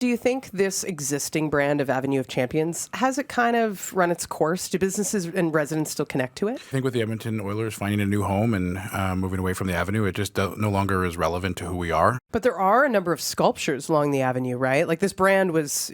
Do you think this existing brand of Avenue of Champions, has it kind of run its course? Do businesses and residents still connect to it? I think with the Edmonton Oilers finding a new home and moving away from the Avenue, it just no longer is relevant to who we are. But there are a number of sculptures along the Avenue, right? Like this brand was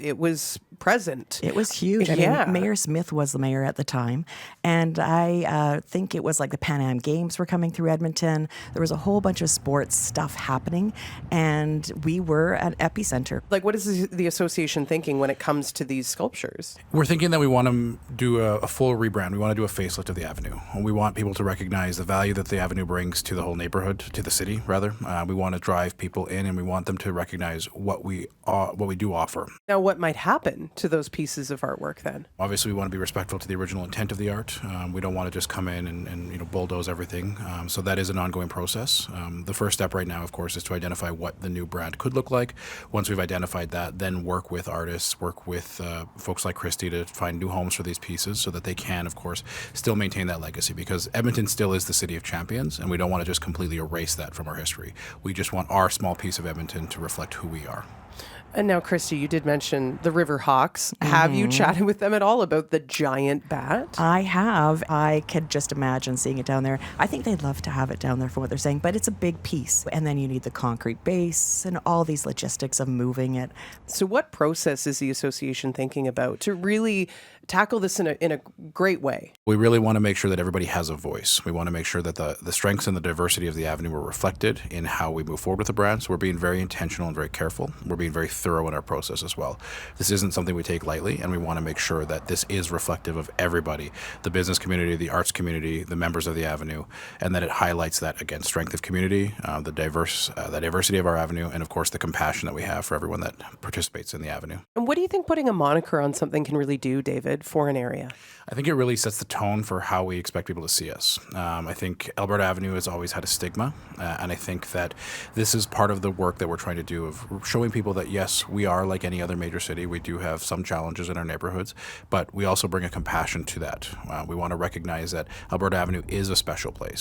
present. It was huge. I mean, Mayor Smith was the mayor at the time. And I think it was like the Pan Am Games were coming through Edmonton. There was a whole bunch of sports stuff happening. And we were an epicenter. Like, what is the association thinking when it comes to these sculptures? We're thinking that we want to do a full rebrand. We want to do a facelift of the Avenue. We want people to recognize the value that the Avenue brings to the whole neighborhood, to the city, rather. We want to drive people in, and we want them to recognize what we do offer. Now, what might happen to those pieces of artwork then? Obviously, we want to be respectful to the original intent of the art. We don't want to just come in and bulldoze everything. So that is an ongoing process. The first step right now, of course, is to identify what the new brand could look like. Once we've identified that, then work with artists, work with folks like Christy to find new homes for these pieces so that they can, of course, still maintain that legacy, because Edmonton still is the city of champions, and we don't want to just completely erase that from our history. We just want our small piece of Edmonton to reflect who we are. And now, Christy, you did mention the River Hawks. Have you chatted with them at all about the giant bat? I have. I could just imagine seeing it down there. I think they'd love to have it down there from what they're saying, but it's a big piece. And then you need the concrete base and all these logistics of moving it. So what process is the association thinking about to really tackle this in a great way? We really want to make sure that everybody has a voice. We want to make sure that the strengths and the diversity of the Avenue are reflected in how we move forward with the brand. So we're being very intentional and very careful. We're being very thorough in our process as well. This isn't something we take lightly, and we want to make sure that this is reflective of everybody, the business community, the arts community, the members of the Avenue, and that it highlights that, again, strength of community, the diversity of our Avenue, and of course the compassion that we have for everyone that participates in the Avenue. And what do you think putting a moniker on something can really do, David, for an area? I think it really sets the tone for how we expect people to see us. I think Alberta Avenue has always had a stigma, and I think that this is part of the work that we're trying to do of showing people that, yes, we are like any other major city. We do have some challenges in our neighborhoods, but we also bring a compassion to that. We want to recognize that Alberta Avenue is a special place.